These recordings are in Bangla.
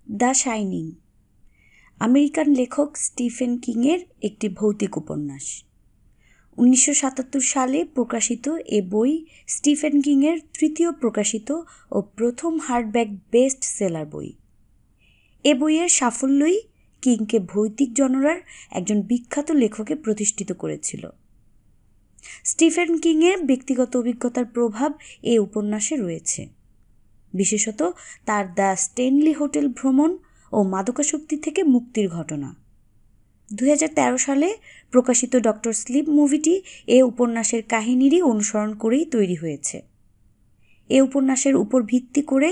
দ্য শাইনিং আমেরিকান লেখক স্টিফেন কিংয়ের একটি ভৌতিক উপন্যাস। 1977 সালে প্রকাশিত এ বই স্টিফেন কিংয়ের তৃতীয় প্রকাশিত ও প্রথম হার্ডব্যাক বেস্ট সেলার বই। এ বইয়ের সাফল্যই কিংকে ভৌতিক জনরার একজন বিখ্যাত লেখকে প্রতিষ্ঠিত করেছিল। স্টিফেন কিংয়ের ব্যক্তিগত অভিজ্ঞতার প্রভাব এ উপন্যাসে রয়েছে, বিশেষত তার দ্য স্টেনলি হোটেল ভ্রমণ ও মাদকাসক্তি থেকে মুক্তির ঘটনা। 2013 সালে প্রকাশিত ডক্টর স্লিপ মুভিটি এ উপন্যাসের কাহিনীরই অনুসরণ করেই তৈরি হয়েছে। এ উপন্যাসের উপর ভিত্তি করে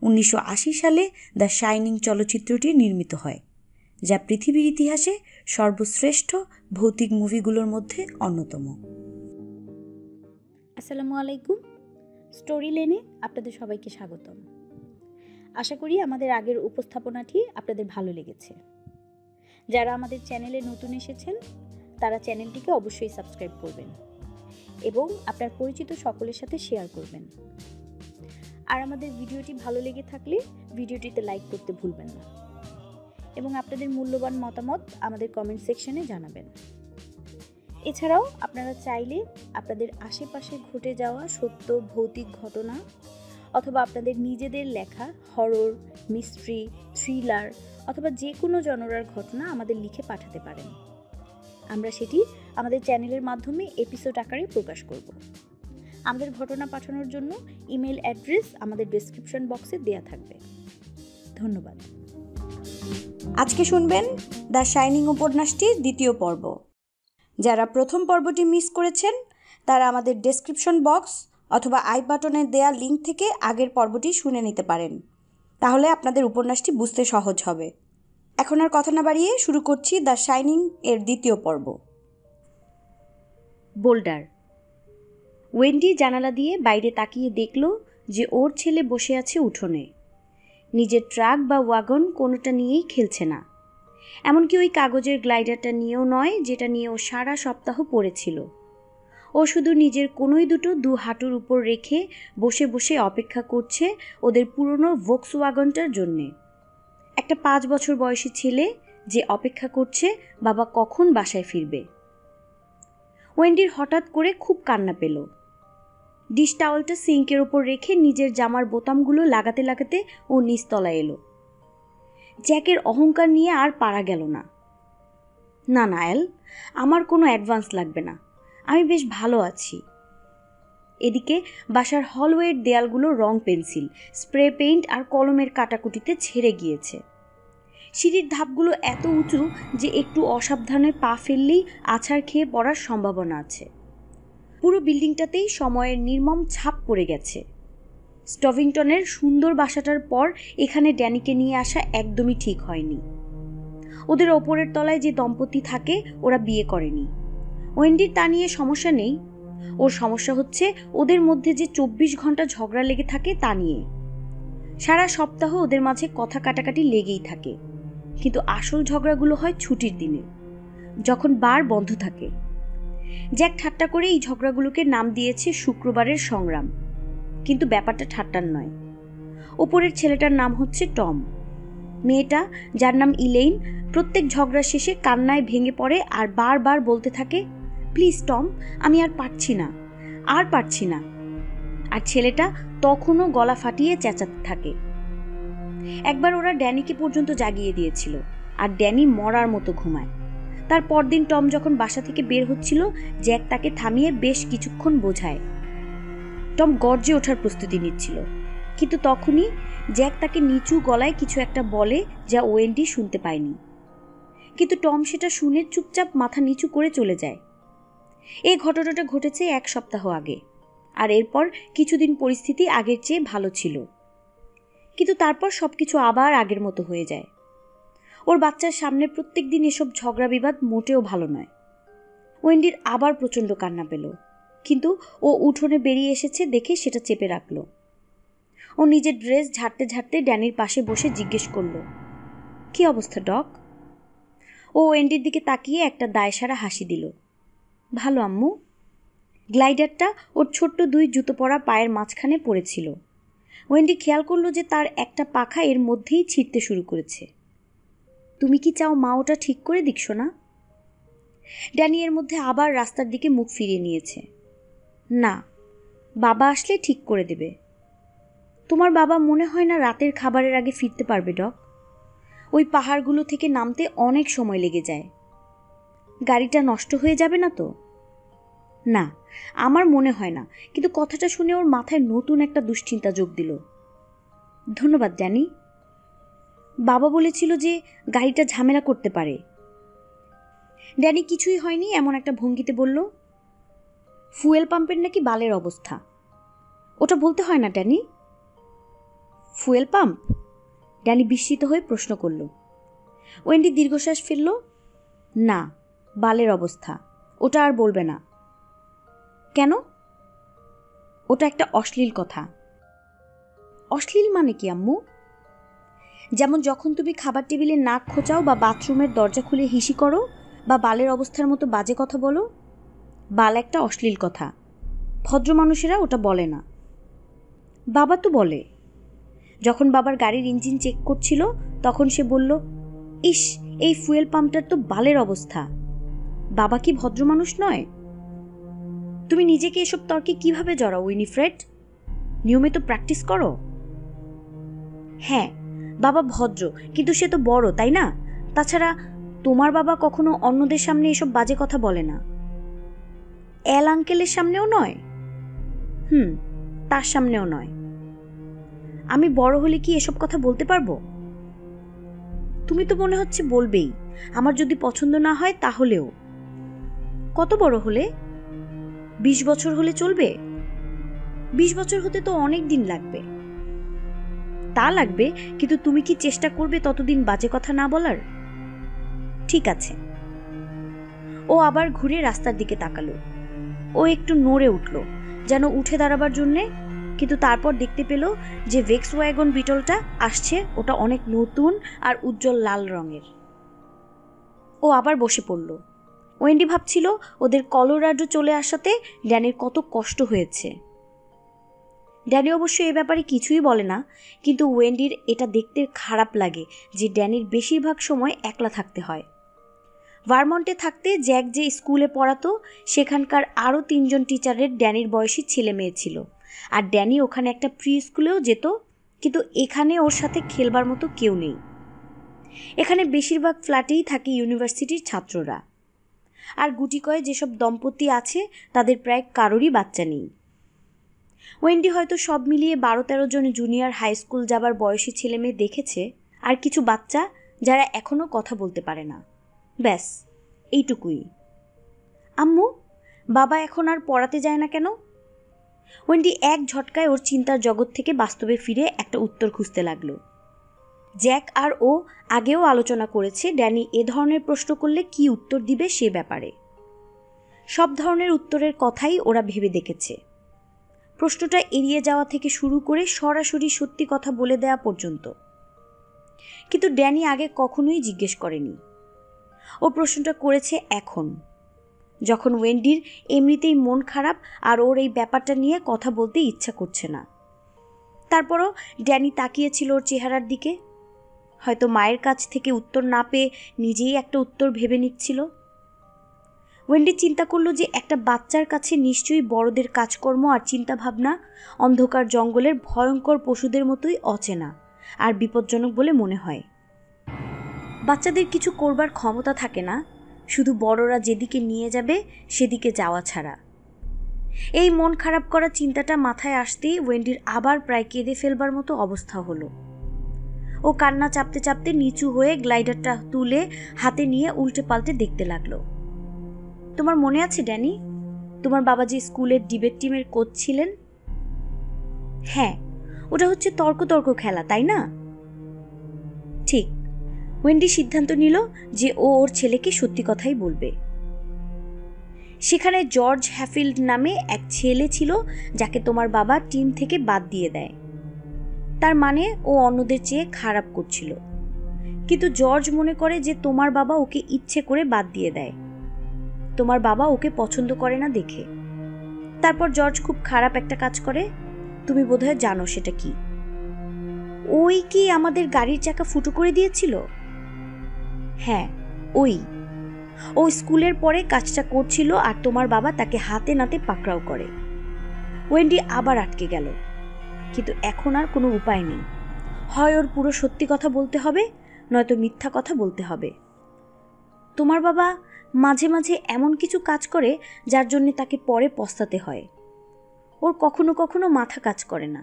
1980 সালে দ্য শাইনিং চলচ্চিত্রটি নির্মিত হয়, যা পৃথিবীর ইতিহাসে সর্বশ্রেষ্ঠ ভৌতিক মুভিগুলোর মধ্যে অন্যতম। আসসালামু আলাইকুম। স্টোরি লেনে আপনাদের সবাইকে স্বাগতম। আশা করি আমাদের আগের উপস্থাপনাটি আপনাদের ভালো লেগেছে। যারা আমাদের চ্যানেলে নতুন এসেছেন তারা চ্যানেলটিকে অবশ্যই সাবস্ক্রাইব করবেন এবং আপনার পরিচিত সকলের সাথে শেয়ার করবেন। আর আমাদের ভিডিওটি ভালো লেগে থাকলে ভিডিওটিতে লাইক করতে ভুলবেন না এবং আপনাদের মূল্যবান মতামত আমাদের কমেন্ট সেকশনে জানাবেন। এছাড়াও আপনারা চাইলে আপনাদের আশেপাশে ঘটে যাওয়া সত্য ভৌতিক ঘটনা অথবা আপনাদের নিজেদের লেখা হরর, মিস্ট্রি, থ্রিলার অথবা যে কোনো জনরার ঘটনা আমাদের লিখে পাঠাতে পারেন। আমরা সেটি আমাদের চ্যানেলের মাধ্যমে এপিসোড আকারে প্রকাশ করব। আমাদের ঘটনা পাঠানোর জন্য ইমেল অ্যাড্রেস আমাদের ডেসক্রিপশন বক্সে দেয়া থাকবে। ধন্যবাদ। আজকে শুনবেন দ্য শাইনিং উপন্যাসটির দ্বিতীয় পর্ব। যারা প্রথম পর্বটি মিস করেছেন তারা আমাদের ডেসক্রিপশন বক্স অথবা আই বাটনে দেয়া লিঙ্ক থেকে আগের পর্বটি শুনে নিতে পারেন। তাহলে আপনাদের উপন্যাসটি বুঝতে সহজ হবে। এখন আর কথা না বাড়িয়ে শুরু করছি দ্য শাইনিং এর দ্বিতীয় পর্ব। বোল্ডার। ওয়েন্ডি জানালা দিয়ে বাইরে তাকিয়ে দেখল যে ওর ছেলে বসে আছে উঠোনে। নিজের ট্রাক বা ওয়াগন কোনোটা নিয়েই খেলছে না, এমনকি ওই কাগজের গ্লাইডারটা নিয়েও নয় যেটা নিয়ে ও সারা সপ্তাহ পড়েছিল। ও শুধু নিজের কোনোই দুটো দু হাঁটুর উপর রেখে বসে বসে অপেক্ষা করছে ওদের পুরনো ভোক্সওয়াগনটার জন্যে। একটা 5 বছর বয়সী ছেলে যে অপেক্ষা করছে বাবা কখন বাসায় ফিরবে। ওয়েন্ডির হঠাৎ করে খুব কান্না পেল। ডিশ টাওয়ালটা সিঙ্কের ওপর রেখে নিজের জামার বোতামগুলো লাগাতে লাগাতে ও নিচতলায় এলো। জ্যাকের অহংকার নিয়ে আর পারা গেল না। না নায়েল, আমার কোনো অ্যাডভান্স লাগবে না, আমি বেশ ভালো আছি। এদিকে বাসার হলওয়ের দেয়ালগুলো রং পেন্সিল, স্প্রে পেইন্ট আর কলমের কাটাকুটিতে ছেড়ে গিয়েছে। সিঁড়ির ধাপগুলো এত উঁচু যে একটু অসাবধানে পা ফেললেই আছাড় খেয়ে পড়ার সম্ভাবনা আছে। পুরো বিল্ডিংটাতেই সময়ের নির্মম ছাপ পড়ে গেছে। স্টভিংটনের সুন্দর বাসাটার পর এখানে ড্যানিকে নিয়ে আসা একদমই ঠিক হয়নি। ওদের ওপরের তলায় যে দম্পতি থাকে ওরা বিয়ে করেনি। ওয়েন্ডির তা নিয়ে সমস্যা নেই, ওর সমস্যা হচ্ছে ওদের মধ্যে যে 24 ঘন্টা ঝগড়া লেগে থাকে তা নিয়ে। সারা সপ্তাহ ওদের মাঝে কথা কাটাকাটি লেগেই থাকে, কিন্তু আসল ঝগড়াগুলো হয় ছুটির দিনে, যখন বার বন্ধ থাকে। জ্যাক ঠাট্টা করে এই ঝগড়াগুলোকে নাম দিয়েছে শুক্রবারের সংগ্রাম, কিন্তু ব্যাপারটা ঠাট্টার নয়। ওপরের ছেলেটার নাম হচ্ছে টম। মেয়েটা, যার নাম ইলেইন, প্রত্যেক ঝগড়া শেষে কান্নায় ভেঙে পড়ে আর বারবার বলতে থাকে, প্লিজ টম, আমি আর পারছি না, আর পারছি না। আর ছেলেটা তখনও গলা ফাটিয়ে চেঁচাতে থাকে। একবার ওরা ড্যানিকে পর্যন্ত জাগিয়ে দিয়েছিল, আর ড্যানি মরার মতো ঘুমায়। তার পরদিন টম যখন বাসা থেকে বের হচ্ছিল, জ্যাক তাকে থামিয়ে বেশ কিছুক্ষণ বোঝায়। টম গর্জে ওঠার প্রস্তুতি নিচ্ছিল, কিন্তু তখনই জ্যাক তাকে নিচু গলায় কিছু একটা বলে যা ওয়েন্ডি শুনতে পায়নি। কিন্তু টম সেটা শুনে চুপচাপ মাথা নিচু করে চলে যায়। এই ঘটনাটা ঘটেছে 1 সপ্তাহ আগে, আর এরপর কিছুদিন পরিস্থিতি আগের চেয়ে ভালো ছিল, কিন্তু তারপর সবকিছু আবার আগের মতো হয়ে যায়। ওর বাচ্চার সামনে প্রত্যেক দিন এসব ঝগড়া বিবাদ মোটেও ভালো নয়। ওয়েন্ডির আবার প্রচণ্ড কান্না পেল, কিন্তু ও উঠোনে বেরিয়ে এসেছে দেখে সেটা চেপে রাখল। ও নিজের ড্রেস ঝাড়তে ঝাড়তে ড্যানির পাশে বসে জিজ্ঞেস করল, কি অবস্থা ডক? ও ওয়েন্ডির দিকে তাকিয়ে একটা দায়সারা হাসি দিল। ভালো আম্মু। গ্লাইডারটা ওর ছোট্ট 2 জুতো পরা পায়ের মাঝখানে পড়েছিল। ওয়েন্ডি খেয়াল করলো যে তার একটা পাখা এর মধ্যেই ছিঁড়তে শুরু করেছে। তুমি কি চাও মা ওটা ঠিক করে দিক সোনা? ড্যানি এর মধ্যে আবার রাস্তার দিকে মুখ ফিরিয়ে নিয়েছে। না, বাবা আসলে ঠিক করে দেবে। তোমার বাবা মনে হয় না রাতের খাবারের আগে ফিরতে পারবে ডক। ওই পাহাড়গুলো থেকে নামতে অনেক সময় লেগে যায়। গাড়িটা নষ্ট হয়ে যাবে না তো? না, আমার মনে হয় না, কিন্তু কথাটা শুনে ওর মাথায় নতুন একটা দুশ্চিন্তা যোগ দিল। ধন্যবাদ ড্যানি। বাবা বলেছিল যে গাড়িটা ঝামেলা করতে পারে। ড্যানি কিছুই হয়নি এমন একটা ভঙ্গিতে বলল, ফুয়েল পাম্পের নাকি বালের অবস্থা। ওটা বলতে হয় না ড্যানি। Fuel pump? ড্যানি বিস্মিত হয়ে প্রশ্ন করল। ওয়েন্ডি দীর্ঘশ্বাস ফেলল। না, বালের অবস্থা, ওটা আর বলবে না। কেন? ওটা একটা অশ্লীল কথা। অশ্লীল মানে কি আম্মু? যেমন যখন তুমি খাবার টেবিলে নাক খোঁচাও বা বাথরুমের দরজা খুলে হিসি করো বা বালের অবস্থার মতো বাজে কথা বলো, বাল একটা অশ্লীল কথা। ভদ্র মানুষেরা ওটা বলে না। বাবা তো বলে। যখন বাবার গাড়ির ইঞ্জিন চেক করছিল তখন সে বলল, ইস, এই ফুয়েল পাম্পটার তো বালের অবস্থা। বাবা কি ভদ্র মানুষ নয়? তুমি নিজেকে এসব তর্কে কিভাবে জড়াও উইনিফ্রেড? নিয়মিত প্র্যাকটিস করো। হ্যাঁ, বাবা ভদ্র, কিন্তু সে তো বড়, তাই না? তাছাড়া তোমার বাবা কখনো অন্যদের সামনে এসব বাজে কথা বলে না। এল আঙ্কেলের সামনেও নয়। তার সামনেও নয়। আমি বড় হলে কি এসব কথা বলতে পারবো? তুমি তো মনে হচ্ছে বলবেই। আমার যদি পছন্দ না হয় তাহলেও। কত বড় হলে? 20 বছর হলে চলবে? 20 বছর হতে তো অনেক দিন লাগবে। তা লাগবে, কিন্তু তুমি কি চেষ্টা করবে ততদিন বাজে কথা না বলার? ঠিক আছে। ও আবার ঘুরে রাস্তার দিকে তাকালো। ও একটু নড়ে উঠল, যেন উঠে দাঁড়াবার জন্যে, কিন্তু তারপর দেখতে পেল যে ভেক্সওয়াগন বিটলটা আসছে। ওটা অনেক নতুন আর উজ্জ্বল লাল রঙের। ও আবার বসে পড়ল। ওয়েন্ডি ভাবছিল ওদের কলোরাডো চলে আসাতে ড্যানির কত কষ্ট হয়েছে। ড্যানি অবশ্য এ ব্যাপারে কিছুই বলে না, কিন্তু ওয়েন্ডির এটা দেখতে খারাপ লাগে যে ড্যানির বেশিরভাগ সময় একলা থাকতে হয়। ভারমন্টে থাকতে জ্যাক যে স্কুলে পড়াতো সেখানকার আরও 3 জন টিচারের ড্যানির বয়সী ছেলে মেয়ে ছিল, আর ড্যানি ওখানে একটা প্রি স্কুলেও যেত, কিন্তু এখানে ওর সাথে খেলবার মতো কেউ নেই। এখানে বেশিরভাগ ফ্ল্যাটেই থাকে ইউনিভার্সিটির ছাত্ররা, আর গুটিকয় যেসব দম্পতি আছে তাদের প্রায় কারোরই বাচ্চা নেই। ওয়েন্ডি হয়তো সব মিলিয়ে 12-13 জন জুনিয়র হাই স্কুল যাবার বয়সী ছেলে মেয়ে দেখেছে, আর কিছু বাচ্চা যারা এখনও কথা বলতে পারে না। ব্যাস এইটুকুই। আম্মু, বাবা এখন আর পড়াতে যায় না কেন? ওয়েন্ডি এক ঝটকায় ওর চিন্তার জগৎ থেকে বাস্তবে ফিরে একটা উত্তর খুঁজতে লাগলো। জ্যাক আর ও আগেও আলোচনা করেছে ড্যানি এ ধরনের প্রশ্ন করলে কি উত্তর দিবে সে ব্যাপারে। সব ধরনের উত্তরের কথাই ওরা ভেবে দেখেছে, প্রশ্নটা এড়িয়ে যাওয়া থেকে শুরু করে সরাসরি সত্যি কথা বলে দেওয়া পর্যন্ত। কিন্তু ড্যানি আগে কখনোই জিজ্ঞেস করেনি। ও প্রশ্নটা করেছে এখন, যখন ওয়েন্ডির এমনিতেই মন খারাপ আর ওর এই ব্যাপারটা নিয়ে কথা বলতে ইচ্ছা করছে না। তারপরও ড্যানি তাকিয়েছিল ওর চেহারার দিকে, হয়তো মায়ের কাছ থেকে উত্তর না পেয়ে নিজেই একটা উত্তর ভেবে নিচ্ছিল। ওয়েন্ডি চিন্তা করলো যে একটা বাচ্চার কাছে নিশ্চয়ই বড়দের কাজকর্ম আর চিন্তাভাবনা অন্ধকার জঙ্গলের ভয়ঙ্কর পশুদের মতোই অচেনা আর বিপজ্জনক বলে মনে হয়। বাচ্চাদের কিছু করবার ক্ষমতা থাকে না, শুধু বড়রা যেদিকে নিয়ে যাবে সেদিকে যাওয়া ছাড়া। এই মন খারাপ করা চিন্তাটা মাথায় আসতেই ওয়েন্ডির আবার প্রায় কেঁদে ফেলবার মতো অবস্থা হলো। ও কান্না চাপতে চাপতে নিচু হয়ে গ্লাইডারটা তুলে হাতে নিয়ে উল্টে পাল্টে দেখতে লাগলো। তোমার মনে আছে ড্যানি, তোমার বাবা যে স্কুলের ডিবেট টিমের কোচ ছিলেন? হ্যাঁ, ওটা হচ্ছে তর্ক খেলা, তাই না? ঠিক। ওয়েন্ডি সিদ্ধান্ত নিল যে ও ওর ছেলেকে সত্যি কথাই বলবে। সেখানে জর্জ হ্যাফিল্ড নামে এক ছেলে ছিল যাকে তোমার বাবা টিম থেকে বাদ দিয়ে দেয়। তার মানে ও অন্যদের চেয়ে খারাপ করছিল, কিন্তু জর্জ মনে করে যে তোমার বাবা ওকে ইচ্ছে করে বাদ দিয়ে দেয়। তোমার বাবা ওকে পছন্দ করে না দেখে। তারপর জর্জ খুব খারাপ একটা কাজ করে, তুমি বোধহয় জানো সেটা কি। ওই কি আমাদের গাড়ির চাকা ফুটো করে দিয়েছিল? হ্যাঁ, ওই। ও স্কুলের পরে কাজটা করছিল আর তোমার বাবা তাকে হাতে নাতে পাকড়াও করে। ওয়েন্ডি আবার আটকে গেল, কিন্তু এখন আর কোনো উপায় নেই। হয় ওর পুরো সত্যি কথা বলতে হবে, নয়তো মিথ্যা কথা বলতে হবে। তোমার বাবা মাঝে মাঝে এমন কিছু কাজ করে যার জন্য তাকে পরে পস্তাতে হয়। ওর কখনো কখনো মাথা কাজ করে না।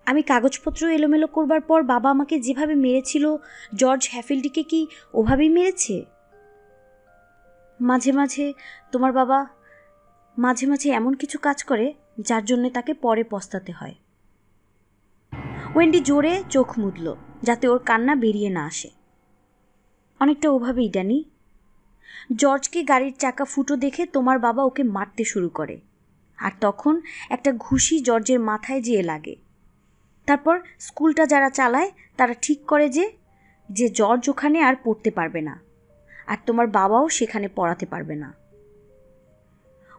আমি কাগজপত্র এলোমেলো করবার পর বাবা আমাকে যেভাবে মেরেছিল, জর্জ হ্যাফিল্ডিকে কি ওভাবেই মেরেছে? মাঝে মাঝে তোমার বাবা মাঝে মাঝে এমন কিছু কাজ করে যার জন্য তাকে পরে পস্তাতে হয়। ওয়েন্ডি জোরে চোখ মুদল যাতে ওর কান্না বেরিয়ে না আসে। অনেকটা ওভাবেই ড্যানি। জর্জকে গাড়ির চাকা ফুটো দেখে তোমার বাবা ওকে মারতে শুরু করে, আর তখন একটা ঘুষি জর্জের মাথায় যেয়ে লাগে। তারপর স্কুলটা যারা চালায় তারা ঠিক করে যে জর্জ ওখানে আর পড়তে পারবে না, আর তোমার বাবাও সেখানে পড়াতে পারবে না।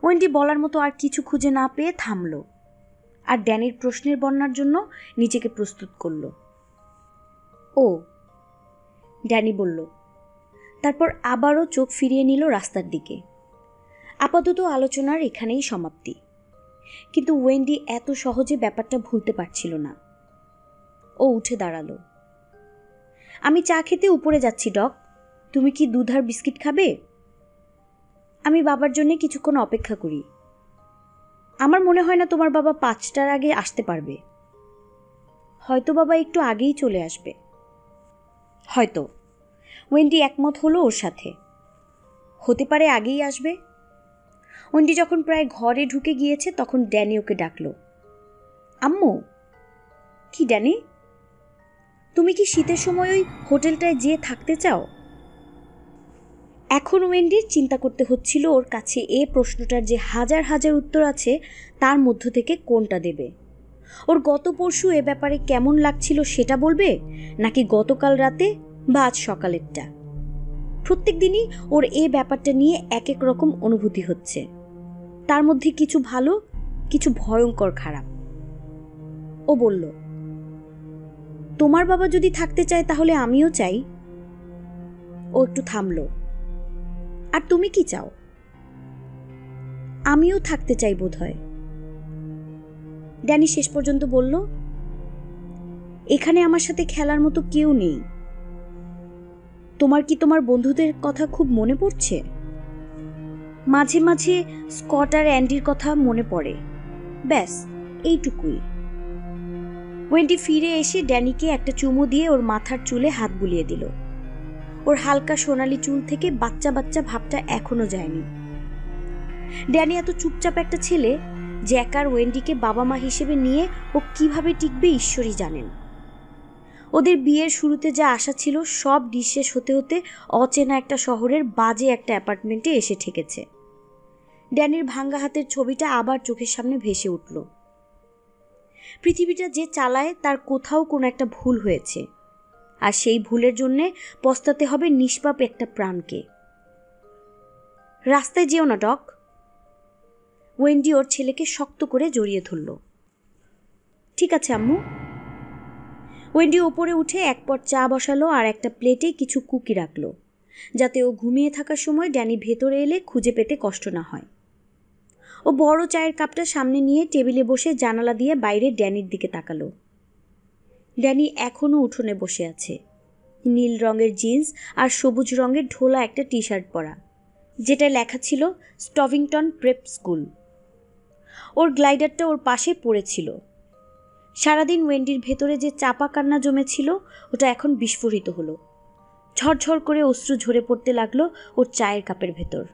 ওয়েন্ডি বলার মতো আর কিছু খুঁজে না পেয়ে থামল, আর ড্যানির প্রশ্নের বন্যার জন্য নিজেকে প্রস্তুত করল। ও, ড্যানি বলল, তারপর আবারও চোখ ফিরিয়ে নিল রাস্তার দিকে। আপাতত আলোচনার এখানেই সমাপ্তি। কিন্তু ওয়েন্ডি এত সহজে ব্যাপারটা ভুলতে পারছিল না। ও উঠে দাঁড়ালো। আমি চা খেতে উপরে যাচ্ছি ডক, তুমি কি দুধ আর বিস্কিট খাবে? আমি বাবার জন্য কিছুক্ষণ অপেক্ষা করি। আমার মনে হয় না তোমার বাবা 5টার আগে আসতে পারবে। হয়তো বাবা একটু আগেই চলে আসবে। হয়তো। ওয়েন্ডি একমত হলো ওর সাথে। হতে পারে আগেই আসবে। ওয়েন্ডি যখন প্রায় ঘরে ঢুকে গিয়েছে তখন ড্যানি ওকে ডাকলো। আম্মু। কি ড্যানি? তুমি কি শীতের সময় ওই হোটেলটায় যেয়ে থাকতে চাও? এখন ওয়েন্ডির চিন্তা করতে হচ্ছিল ওর কাছে এ প্রশ্নটার যে হাজার হাজার উত্তর আছে তার মধ্য থেকে কোনটা দেবে। ওর গত পরশু এ ব্যাপারে কেমন লাগছিল সেটা বলবে, নাকি গতকাল রাতে বা আজ সকালেরটা? প্রত্যেক দিনই ওর এ ব্যাপারটা নিয়ে এক এক রকম অনুভূতি হচ্ছে, তার মধ্যে কিছু ভালো, কিছু ভয়ঙ্কর খারাপ। ও বলল, তোমার বাবা যদি থাকতে চায় তাহলে আমিও চাই। ও একটু থামল। আর তুমি কি চাও? আমিও থাকতে চাই বোধহয়। ড্যানি শেষ পর্যন্ত বলল, এখানে আমার সাথে খেলার মতো কেউ নেই। তোমার কি তোমার বন্ধুদের কথা খুব মনে পড়ছে? মাঝে মাঝে স্কট আর অ্যান্ডির কথা মনে পড়ে, ব্যাস এইটুকুই। ওয়েন্ডি ফিরে এসে ড্যানিকে একটা চুমু দিয়ে ওর মাথার চুলে হাত বুলিয়ে দিল। ওর হালকা সোনালি চুল থেকে বাচ্চা বাচ্চা ভাবটা এখনো যায়নি। ড্যানি এত চুপচাপ একটা ছেলে, জ্যাক আর ওয়েন্ডিকে বাবা মা হিসেবে নিয়ে ও কিভাবে টিকবে ঈশ্বরই জানেন। ওদের বিয়ের শুরুতে যা আশা ছিল সব নিঃশেষ হতে হতে অচেনা একটা শহরের বাজে একটা অ্যাপার্টমেন্টে এসে ঠেকেছে। ড্যানির ভাঙ্গা হাতের ছবিটা আবার চোখের সামনে ভেসে উঠল। পৃথিবীটা যে চালায় তার কোথাও কোনো একটা ভুল হয়েছে, আর সেই ভুলের জন্যে পস্তাতে হবে নিষ্পাপ একটা প্রাণকে। রাস্তায় যেও না ডক। ওয়েন্ডি ওর ছেলেকে শক্ত করে জড়িয়ে ধরল। ঠিক আছে আম্মু। ওয়েন্ডি ওপরে উঠে এক পট চা বসালো আর একটা প্লেটে কিছু কুকি রাখলো, যাতে ও ঘুমিয়ে থাকার সময় ড্যানি ভেতরে এলে খুঁজে পেতে কষ্ট না হয়। ও বড় চায়ের কাপটা সামনে নিয়ে টেবিলে বসে জানালা দিয়ে বাইরে ড্যানির দিকে তাকালো। ড্যানি এখনও উঠোনে বসে আছে, নীল রঙের জিন্স আর সবুজ রঙের ঢোলা একটা টি শার্ট পরা, যেটা লেখা ছিল স্টভিংটন প্রেপ স্কুল। ওর গ্লাইডারটা ওর পাশে পড়েছিল। সারাদিন ওয়েন্ডির ভেতরে যে চাপা কান্না জমেছিল ওটা এখন বিস্ফোরিত হলো। ঝরঝর করে অশ্রু ঝরে পড়তে লাগলো ওর চায়ের কাপের ভেতর।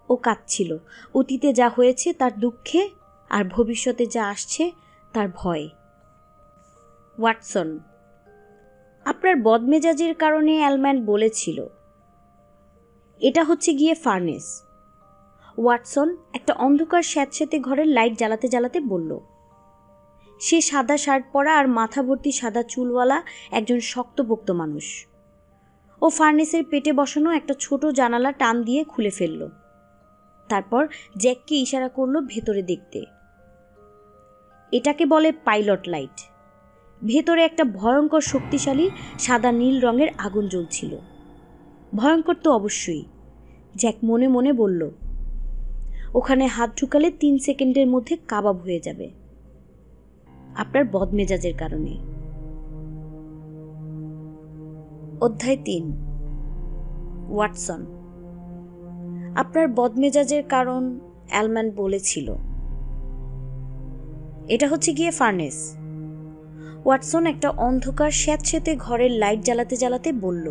ও কাঁদছিল অতীতে যা হয়েছে তার দুঃখে, আর ভবিষ্যতে যা আসছে তার ভয়ে। ওয়াটসন, আপনার বদমেজাজের কারণে অ্যালম্যান বলেছিল। এটা হচ্ছে গিয়ে ফার্নেস। ওয়াটসন একটা অন্ধকার স্যাঁতস্যাঁতে ঘরের লাইট জ্বালাতে জ্বালাতে বলল। সে সাদা শার্ট পরা আর মাথা ভর্তি সাদা চুলওয়ালা একজন শক্তপোক্ত মানুষ। ও ফার্নেসের পেটে বসানো একটা ছোট জানালা টান দিয়ে খুলে ফেলল। তারপর জ্যাককে ইশারা করলো ভেতরে দেখতে। এটাকে বলে পাইলট লাইট। ভেতরে একটা ভয়ঙ্কর শক্তিশালী সাদা নীল রঙের আগুন জ্বলছিল। ভয়ঙ্কর তো অবশ্যই, জ্যাক মনে মনে বলল। ওখানে হাত ঢুকালে 3 সেকেন্ডের মধ্যে কাবাব হয়ে যাবে, আপনার বদমেজাজের কারণে। অধ্যায় 3। ওয়াটসন। আপনার বদমেজাজের কারণ অ্যালম্যান বলেছিল। এটা হচ্ছে গিয়ে ফার্নেস। ওয়াটসন একটা অন্ধকার স্যাঁতস্যাঁতে ঘরের লাইট জ্বালাতে জ্বালাতে বলল।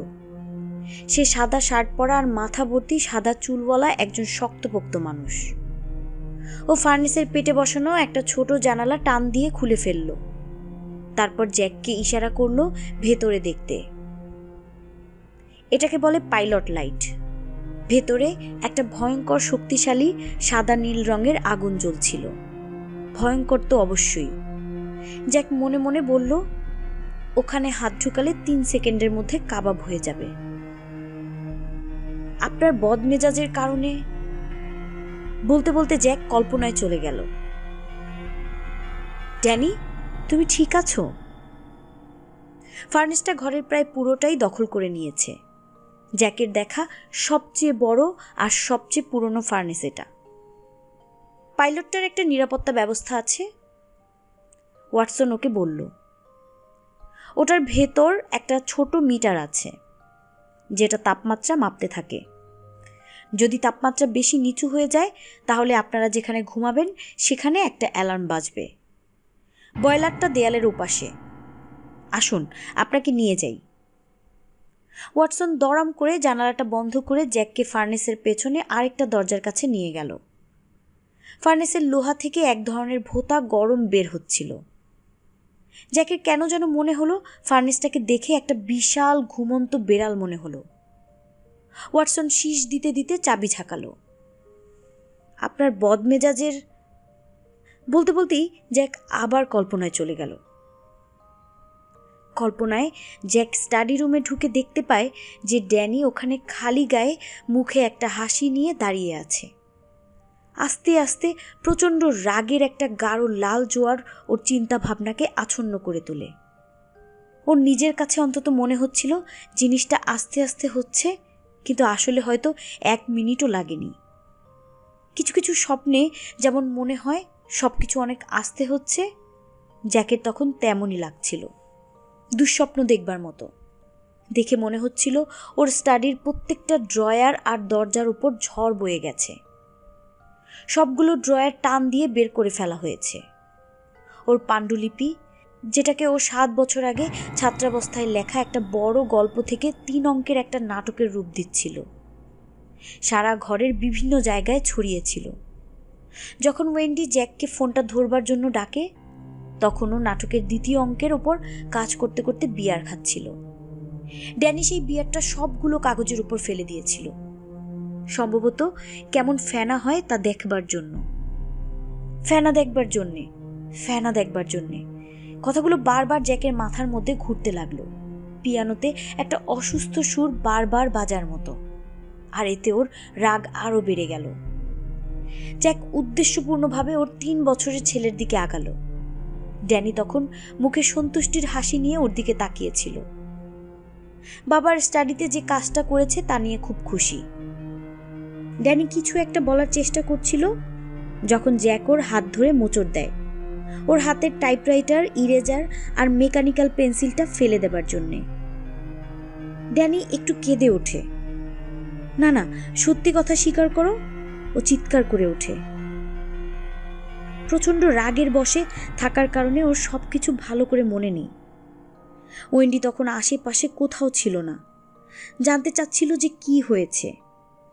সে সাদা শার্ট পরা আর মাথা ভর্তি সাদা চুলওয়ালা একজন শক্তপোক্ত মানুষ। ও ফার্নেসের পেটে বসানো একটা ছোট জানালা টান দিয়ে খুলে ফেলল। তারপর জ্যাককে ইশারা করলো ভেতরে দেখতে। এটাকে বলে পাইলট লাইট। ভেতরে একটা ভয়ঙ্কর শক্তিশালী সাদা নীল রঙের আগুন জ্বলছিল। ভয়ঙ্কর তো অবশ্যই, জ্যাক মনে মনে বলল। ওখানে হাত ঢুকালে 3 সেকেন্ডের মধ্যে কাবাব হয়ে যাবে, আপনার বদমেজাজের কারণে। বলতে বলতে জ্যাক কল্পনায় চলে গেল। ড্যানি, তুমি ঠিক আছো? ফার্নেসটা ঘরের প্রায় পুরোটাই দখল করে নিয়েছে। জ্যাকের দেখা সবচেয়ে বড় আর সবচেয়ে পুরনো ফার্নেস এটা। পাইলটটার একটা নিরাপত্তা ব্যবস্থা আছে, ওয়াটসন ওকে বলল। ওটার ভেতর একটা ছোট মিটার আছে যেটা তাপমাত্রা মাপতে থাকে। যদি তাপমাত্রা বেশি নিচু হয়ে যায় তাহলে আপনারা যেখানে ঘুমাবেন সেখানে একটা অ্যালার্ম বাজবে। বয়লারটা দেয়ালের ওপাশে। আসুন আপনাকে নিয়ে যাই। ওয়াটসন দড়াম করে জানালাটা বন্ধ করে জ্যাককে ফার্নেসের পেছনে আরেকটা দরজার কাছে নিয়ে গেল। ফার্নেসের লোহা থেকে এক ধরনের ভোঁতা গরম বের হচ্ছিল। জ্যাকের কেন যেন মনে হলো ফার্নেসটাকে দেখে একটা বিশাল ঘুমন্ত বেড়াল মনে হলো। ওয়াটসন শীষ দিতে দিতে চাবি ঝাঁকালো। আপনার বদমেজাজের। বলতে বলতেই জ্যাক আবার কল্পনায় চলে গেল। কল্পনায় জ্যাক স্টাডি রুমে ঢুকে দেখতে পায় যে ড্যানি ওখানে খালি গায়ে মুখে একটা হাসি নিয়ে দাঁড়িয়ে আছে। আস্তে আস্তে প্রচণ্ড রাগের একটা গাঢ় লাল জোয়ার ওর চিন্তা ভাবনাকে আচ্ছন্ন করে তোলে। ওর নিজের কাছে অন্তত মনে হচ্ছিল জিনিসটা আস্তে আস্তে হচ্ছে, কিন্তু আসলে হয়তো 1 মিনিটও লাগেনি। কিছু কিছু স্বপ্নে যেমন মনে হয় সব কিছু অনেক আস্তে হচ্ছে, জ্যাকের তখন তেমনই লাগছিল। দুঃস্বপ্ন দেখবার মতো। দেখে মনে হচ্ছিল ওর স্টাডির প্রত্যেকটা ড্রয়ার আর দরজার উপর ঝড় বয়ে গেছে। সবগুলো ড্রয়ার টান দিয়ে বের করে ফেলা হয়েছে। ওর পাণ্ডুলিপি, যেটাকে ও 7 বছর আগে ছাত্রাবস্থায় লেখা একটা বড় গল্প থেকে 3 অঙ্কের একটা নাটকের রূপ দিচ্ছিল, সারা ঘরের বিভিন্ন জায়গায় ছড়িয়েছিল। যখন ওয়েন্ডি জ্যাককে ফোনটা ধরবার জন্য ডাকে তখনও নাটকের 2য় অঙ্কের ওপর কাজ করতে করতে বিয়ার খাচ্ছিল। ড্যানি সেই বিয়ারটা সবগুলো কাগজের উপর ফেলে দিয়েছিল, সম্ভবত কেমন ফেনা হয় তা দেখবার জন্য। ফেনা দেখবার জন্যে কথাগুলো বারবার জ্যাকের মাথার মধ্যে ঘুরতে লাগলো, পিয়ানোতে একটা অসুস্থ সুর বারবার বাজার মতো। আর এতে ওর রাগ আরো বেড়ে গেল। জ্যাক উদ্দেশ্যপূর্ণভাবে ওর 3 বছরের ছেলের দিকে আগালো। ড্যানি তখন মুখে সন্তুষ্টির হাসি নিয়ে ওর দিকে তাকিয়েছিল। বাবার স্টাডিতে যে কাজটা করেছে তা নিয়ে খুব খুশি। ড্যানি কিছু একটা বলার চেষ্টা করছিল যখন জ্যাক ওর হাত ধরে মোচড় দেয়, ওর হাতের টাইপরাইটার, ইরেজার আর মেকানিক্যাল পেন্সিলটা ফেলে দেবার জন্যে। ড্যানি একটু কেঁদে ওঠে। না না, সত্যি কথা স্বীকার করো, ও চিৎকার করে ওঠে। প্রচণ্ড রাগের বশে থাকার কারণে ওর সব কিছু ভালো করে মনে নেই। ওয়েন্ডি তখন আশেপাশে কোথাও ছিল না। জানতে চাচ্ছিল যে কি হয়েছে,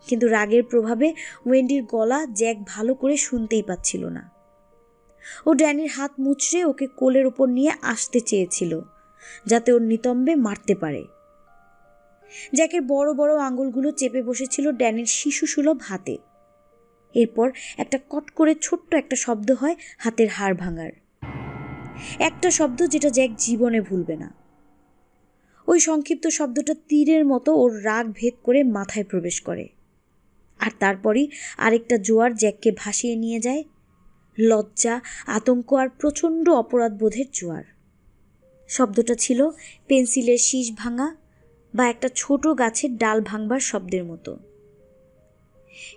কিন্তু রাগের প্রভাবে ওয়েন্ডির গলা জ্যাক ভালো করে শুনতেই পাচ্ছিল না। ও ড্যানির হাত মুচড়ে ওকে কোলের ওপর নিয়ে আসতে চেয়েছিল যাতে ওর নিতম্বে মারতে পারে। জ্যাকের বড় বড় আঙুলগুলো চেপে বসেছিল ড্যানির শিশুসুলভ হাতে। এরপর একটা কট করে ছোট্ট একটা শব্দ হয় হাতের হাড় ভাঙার, একটা শব্দ যেটা জ্যাক জীবনে ভুলবে না। ওই সংক্ষিপ্ত শব্দটা তীরের মতো ওর রাগ ভেদ করে মাথায় প্রবেশ করে, আর তারপরই আরেকটা জোয়ার জ্যাককে ভাসিয়ে নিয়ে যায়, লজ্জা, আতঙ্ক আর প্রচণ্ড অপরাধবোধের জোয়ার। শব্দটা ছিল পেন্সিলের শীষ ভাঙা বা একটা ছোট গাছের ডাল ভাঙবার শব্দের মতো।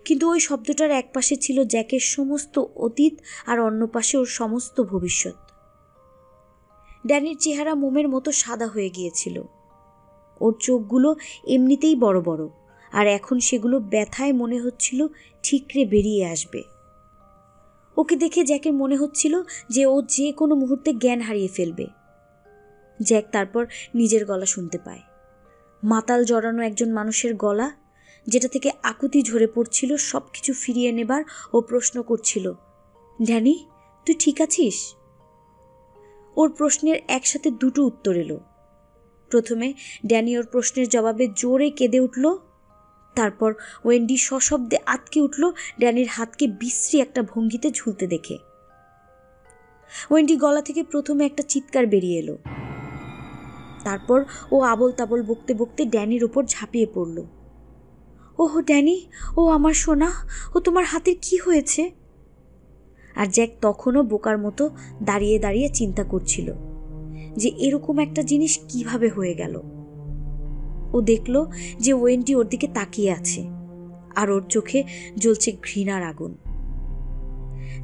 কিন্তু ওই শব্দটার এক পাশে ছিল জ্যাকের সমস্ত অতীত আর অন্য পাশে ওর সমস্ত ভবিষ্যৎ। ড্যানির চেহারা মোমের মতো সাদা হয়ে গিয়েছিল। ওর চোখগুলো এমনিতেই বড় বড়, আর এখন সেগুলো ব্যথায় মনে হচ্ছিল ঠিকরে বেরিয়ে আসবে। ওকে দেখে জ্যাকের মনে হচ্ছিল যে ও যে কোনো মুহূর্তে জ্ঞান হারিয়ে ফেলবে। জ্যাক তারপর নিজের গলা শুনতে পায়, মাতাল জড়ানো একজন মানুষের গলা, যেটা থেকে আকুতি ঝরে পড়ছিল সব কিছু ফিরিয়ে নেবার। ও প্রশ্ন করছিল, ড্যানি, তুই ঠিক আছিস? ওর প্রশ্নের একসাথে দুটো উত্তর এলো। প্রথমে ড্যানি ওর প্রশ্নের জবাবে জোরে কেঁদে উঠল। তারপর ওয়েন্ডি সশব্দে আটকে উঠল ড্যানির হাতকে বিশ্রী একটা ভঙ্গিতে ঝুলতে দেখে। ওয়েন্ডি গলা থেকে প্রথমে একটা চিৎকার বেরিয়ে এলো। তারপর ও আবল তাবল বকতে বকতে ড্যানির ওপর ঝাঁপিয়ে পড়ল। ওহ ড্যানি, ও আমার সোনা, ও তোমার হাতের কি হয়েছে? আর জ্যাক তখনও বোকার মতো দাঁড়িয়ে দাঁড়িয়ে চিন্তা করছিল যে এরকম একটা জিনিস কিভাবে হয়ে গেল। ও দেখল যে ওয়েন্ডি ওর দিকে তাকিয়ে আছে, আর ওর চোখে জ্বলছে ঘৃণার আগুন।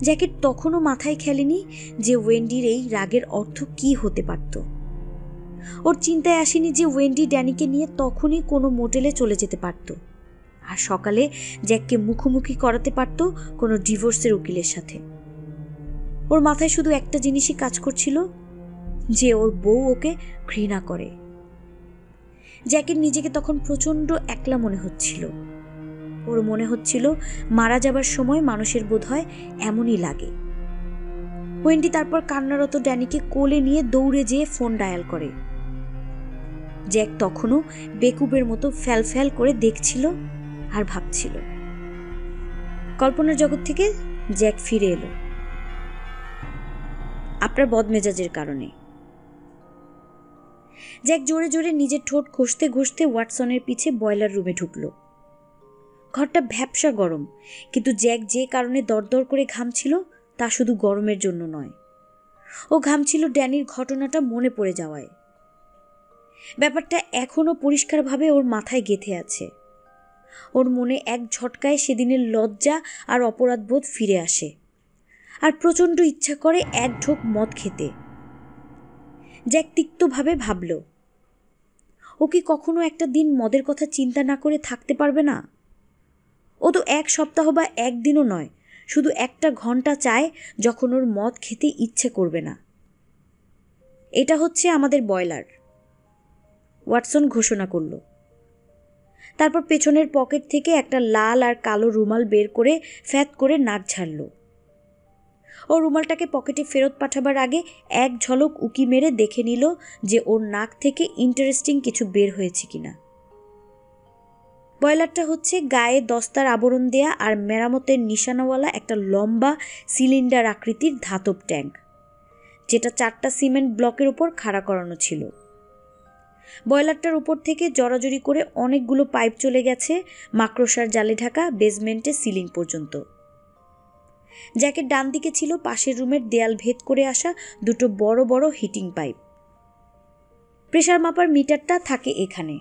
জ্যাকের তখনও মাথায় খেলেনি যে ওয়েন্ডির এই রাগের অর্থ কি হতে পারত। ওর চিন্তায় আসেনি যে ওয়েন্ডি ড্যানিকে নিয়ে তখনই কোনো মোটেলে চলে যেতে পারত, আর সকালে জ্যাককে মুখোমুখি করাতে পারত কোনো ডিভোর্সের উকিলের সাথে। ওর মাথায় শুধু একটা জিনিসই কাজ করছিল, যে ওর বউ ওকে ঘৃণা করে। জ্যাকের নিজেকে তখন প্রচণ্ড একলা মনে হচ্ছিল। ওর মনে হচ্ছিল মারা যাবার সময় মানুষের বোধহয় এমনই লাগে। ওয়েন্ডি তারপর কান্নারত ড্যানিকে কোলে নিয়ে দৌড়ে যেয়ে ফোন ডায়াল করে। জ্যাক তখনও বেকুবের মতো ফ্যাল ফ্যাল করে দেখছিল আর ভাবছিল। কল্পনার জগৎ থেকে জ্যাক ফিরে এলো, আপনার বদমেজাজের কারণে। জ্যাক জোরে জোরে নিজের ঠোঁট ঘষতে ঘষতে ওয়াটসনের পিছে বয়লার রুমে ঢুকল। ঘরটা ভ্যাপসা গরম, কিন্তু জ্যাক যে কারণে দরদর করে ঘামছিল তা শুধু গরমের জন্য নয়। ও ঘামছিল ড্যানির ঘটনাটা মনে পড়ে যাওয়ায়। ব্যাপারটা এখনও পরিষ্কারভাবে ওর মাথায় গেঁথে আছে। ওর মনে এক ঝটকায় সেদিনের লজ্জা আর অপরাধবোধ ফিরে আসে, আর প্রচণ্ড ইচ্ছা করে এক ঢোক মদ খেতে। জ্যাক তিক্তভাবে ভাবল, ও কি কখনো একটা দিন মদের কথা চিন্তা না করে থাকতে পারবে না? ও তো এক সপ্তাহ বা একদিনও নয়, শুধু একটা ঘন্টা চায় যখন ওর মদ খেতে ইচ্ছে করবে না। এটা হচ্ছে আমাদের বয়লার, ওয়াটসন ঘোষণা করল। তারপর পেছনের পকেট থেকে একটা লাল আর কালো রুমাল বের করে ফ্যাত করে নাক ঝাড়ল। ও রুমালটাকে পকেটে ফেরত পাঠাবার আগে এক ঝলক উকি মেরে দেখে নিল যে ওর নাক থেকে ইন্টারেস্টিং কিছু বের হয়েছে কিনা। বয়লারটা হচ্ছে গায়ে দস্তার আবরণ দেয়া আর মেরামতের নিশানাওয়ালা একটা লম্বা সিলিন্ডার আকৃতির ধাতব ট্যাঙ্ক, যেটা 4টা সিমেন্ট ব্লকের উপর খাড়া করানো ছিল। বয়লারটার উপর থেকে জড়াজড়ি করে অনেকগুলো পাইপ চলে গেছে মাকড়সার জালে ঢাকা বেসমেন্টের সিলিং পর্যন্ত। জ্যাকের ডান দিকে ছিল পাশের রুমের দেয়াল ভেদ করে আসা দুটো বড় বড় হিটিং পাইপ। প্রেসার মাপার মিটারটা থাকে এখানে।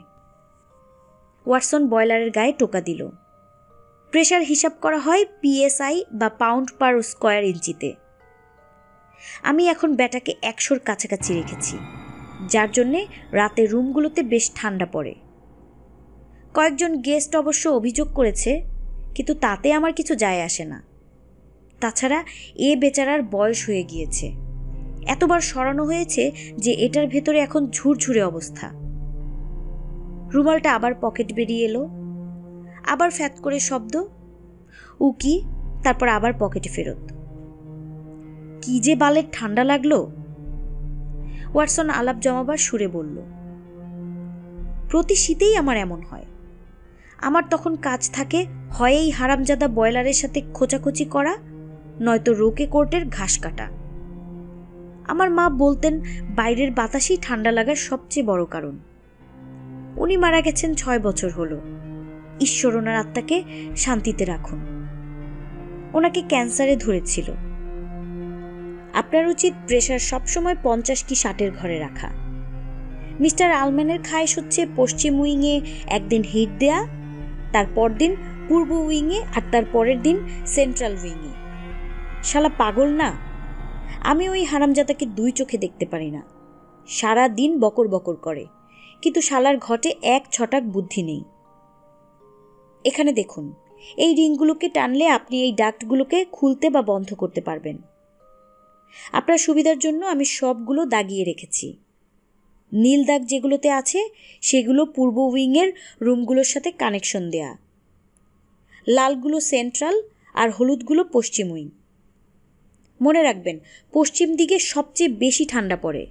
ওয়াটসন বয়লারের গায়ে টোকা দিল। প্রেসার হিসাব করা হয় পিএসআই বা পাউন্ড পার স্কোয়ার ইঞ্চিতে। আমি এখন ব্যাটাকে 100-র কাছাকাছি রেখেছি, যার জন্যে রাতে রুমগুলোতে বেশ ঠান্ডা পড়ে। কয়েকজন গেস্ট অবশ্য অভিযোগ করেছে, কিন্তু তাতে আমার কিছু যায় আসে না। তাছাড়া এ বেচারার বয়স হয়ে গিয়েছে, এতবার সরানো হয়েছে যে এটার ভেতরে এখন ঝুরঝুরে অবস্থা। রুমালটা আবার পকেট বেরিয়ে এলো, আবার ফ্যাত করে শব্দ, উকি, তারপর আবার পকেটে ফেরত। কি যে বালের ঠান্ডা লাগলো! ওয়াটসন আলাপ জমাবার সুরে বলল, প্রতি শীতেই আমার এমন হয়। আমার তখন কাজ থাকে হয় এই হারামজাদা বয়লারের সাথে খোঁচাখুচি করা, নয়তো রোকে কোর্টের ঘাস কাটা। আমার মা বলতেন বাইরের বাতাসই ঠান্ডা লাগার সবচেয়ে বড় কারণ। উনি মারা গেছেন 6 বছর হলো, ঈশ্বর ওনার আত্মাকে শান্তিতে রাখুন। ওনাকে ক্যান্সারে ধরেছিল। আপনার উচিত প্রেসার সবসময় 50 কি 60-এর ঘরে রাখা। মিস্টার আলম্যানের খায়েশ হচ্ছে পশ্চিম উইংয়ে একদিন হিট দেয়া, তারপর দিন পূর্ব উইংয়ে, আর তার পরের দিন সেন্ট্রাল উইংয়ে। শালা পাগল না? আমি ওই হারামজাদাকে 2 চোখে দেখতে পারি না। সারা দিন বকর বকর করে, কিন্তু শালার ঘটে এক ছটাক বুদ্ধি নেই। এখানে দেখুন, এই রিংগুলোকে টানলে আপনি এই ডাক্টগুলোকে খুলতে বা বন্ধ করতে পারবেন। আপনার সুবিধার জন্য আমি সবগুলো দাগিয়ে রেখেছি। নীল দাগ যেগুলোতে আছে সেগুলো পূর্ব উইংয়ের রুমগুলোর সাথে কানেকশন দেয়া, লালগুলো সেন্ট্রাল আর হলুদগুলো পশ্চিম উইং। মনে রাখবেন, পশ্চিম দিকে সবচেয়ে বেশি ঠান্ডা পড়ে।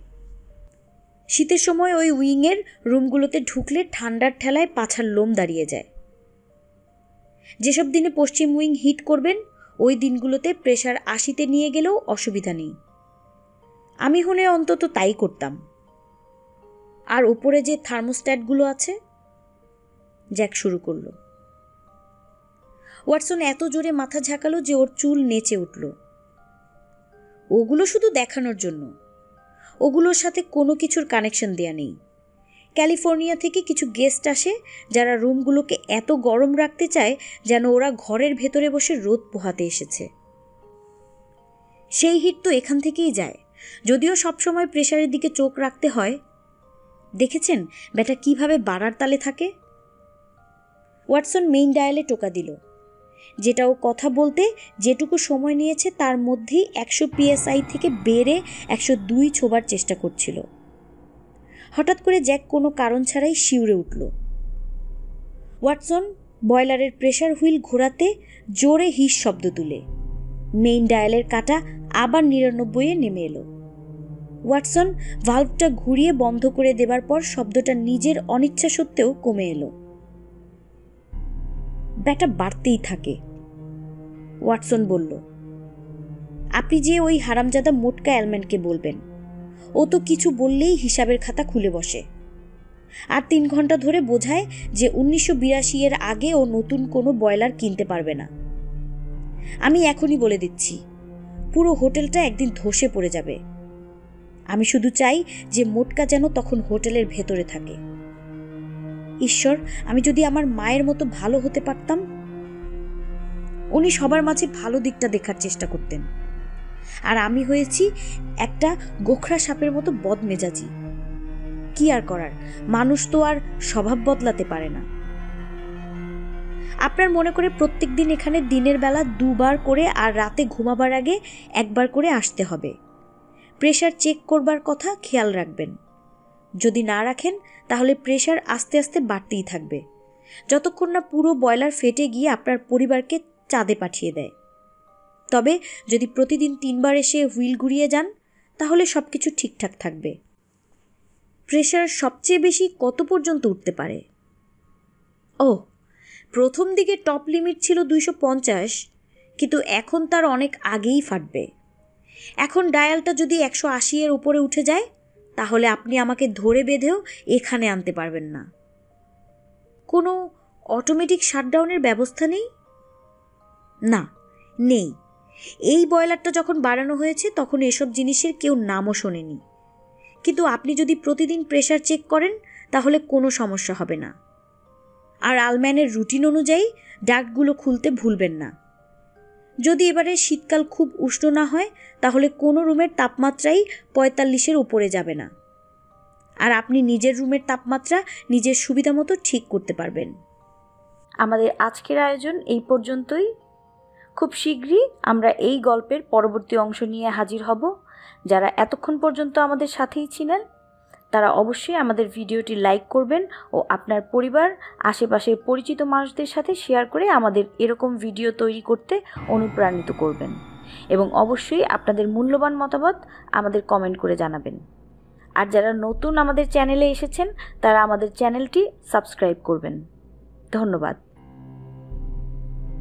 শীতের সময় ওই উইংয়ের রুমগুলোতে ঢুকলে ঠান্ডার ঠেলায় পাছার লোম দাঁড়িয়ে যায়। যেসব দিনে পশ্চিম উইং হিট করবেন ওই দিনগুলোতে প্রেসার 80-তে নিয়ে গেলেও অসুবিধা নেই। আমি হলে অন্তত তাই করতাম। আর উপরে যে থার্মোস্ট্যাটগুলো আছে। জ্যাক শুরু করলো। ওয়াটসন এত জোরে মাথা ঝাঁকালো যে ওর চুল নেচে উঠল। ওগুলো শুধু দেখানোর জন্য, ওগুলোর সাথে কোনো কিছুর কানেকশন দেয়া নেই। ক্যালিফোর্নিয়া থেকে কিছু গেস্ট আসে যারা রুমগুলোকে এত গরম রাখতে চায় যেন ওরা ঘরের ভেতরে বসে রোদ পোহাতে এসেছে। সেই হিট তো এখান থেকেই যায়, যদিও সবসময় প্রেসারের দিকে চোখ রাখতে হয়। দেখেছেন ব্যাটা কিভাবে বাড়ার তালে থাকে? ওয়াটসন মেইন ডায়ালে টোকা দিল। যেটা ও কথা বলতে যেটুকু সময় নিয়েছে তার মধ্যেই 100 PSI থেকে বেড়ে 102 ছোবার চেষ্টা করছিল। হঠাৎ করে জ্যাক কোনো কারণ ছাড়াই শিউরে উঠল। ওয়াটসন বয়লারের প্রেসার হুইল ঘোরাতে জোরে হিস শব্দ তুলে মেইন ডায়ালের কাঁটা আবার 99-এ নেমে এলো। ওয়াটসন ভালভটা ঘুরিয়ে বন্ধ করে দেবার পর শব্দটা নিজের অনিচ্ছা সত্ত্বেও কমে এলো। ব্যাটা বাড়তেই থাকে। ওয়াটসন বলল, আপনি যে ওই হারামজাদা মোটকা অ্যালম্যানকে বলবেন, ও তো কিছু বললেই হিসাবের খাতা খুলে বসে। আর 3 ঘন্টা ধরে বোঝায় যে 1982 আগে ও নতুন কোনো বয়লার কিনতে পারবে না। আমি এখনই বলে দিচ্ছি, পুরো হোটেলটা একদিন ধসে পড়ে যাবে। আমি শুধু চাই যে মোটকা যেন তখন হোটেলের ভেতরে থাকে। ঈশ্বর, আমি যদি আমার মায়ের মতো ভালো হতে পারতাম। উনি সবার মাঝে ভালো দিকটা দেখার চেষ্টা করতেন, আর আমি হয়েছি একটা গোখরা সাপের মতো বদমেজাজি। কি আর করার, মানুষ তো আর স্বভাব বদলাতে পারে না। আপনার মনে করে প্রত্যেক দিন এখানে দিনের বেলা 2 বার করে আর রাতে ঘুমাবার আগে 1 বার করে আসতে হবে। প্রেসার চেক করবার কথা খেয়াল রাখবেন। যদি না রাখেন তাহলে প্রেসার আস্তে আস্তে বাড়তেই থাকবে, যতক্ষণ না পুরো বয়লার ফেটে গিয়ে আপনার পরিবারকে চাঁদে পাঠিয়ে দেয়। তবে যদি প্রতিদিন 3 বার এসে হুইল ঘুরিয়ে যান তাহলে সব কিছু ঠিকঠাক থাকবে। প্রেসার সবচেয়ে বেশি কত পর্যন্ত উঠতে পারে? প্রথম দিকে টপ লিমিট ছিল 250, কিন্তু এখন তার অনেক আগেই ফাটবে। এখন ডায়ালটা যদি 180-এর উপরে উঠে যায় তাহলে আপনি আমাকে ধরে বেঁধেও এখানে আনতে পারবেন না। কোনো অটোমেটিক শাটডাউনের ব্যবস্থা নেই? না, নেই। এই বয়লারটা যখন বাড়ানো হয়েছে তখন এসব জিনিসের কেউ নামও শোনেনি। কিন্তু আপনি যদি প্রতিদিন প্রেসার চেক করেন তাহলে কোনো সমস্যা হবে না। আর আলম্যানের রুটিন অনুযায়ী ডাক্টগুলো খুলতে ভুলবেন না। যদি এবারে শীতকাল খুব উষ্ণ না হয় তাহলে কোনো রুমের তাপমাত্রাই 45-এর উপরে যাবে না। আর আপনি নিজের রুমের তাপমাত্রা নিজের সুবিধা মতো ঠিক করতে পারবেন। আমাদের আজকের আয়োজন এই পর্যন্তই। খুব শীঘ্রই আমরা এই গল্পের পরবর্তী অংশ নিয়ে হাজির হব। যারা এতক্ষণ পর্যন্ত আমাদের সাথেই ছিলেন তারা অবশ্যই আমাদের ভিডিওটি লাইক করবেন ও আপনার পরিবার, আশেপাশের পরিচিত মানুষদের সাথে শেয়ার করে আমাদের এরকম ভিডিও তৈরি করতে অনুপ্রাণিত করবেন। এবং অবশ্যই আপনাদের মূল্যবান মতামত আমাদের কমেন্ট করে জানাবেন। আর যারা নতুন আমাদের চ্যানেলে এসেছেন তারা আমাদের চ্যানেলটি সাবস্ক্রাইব করবেন। ধন্যবাদ।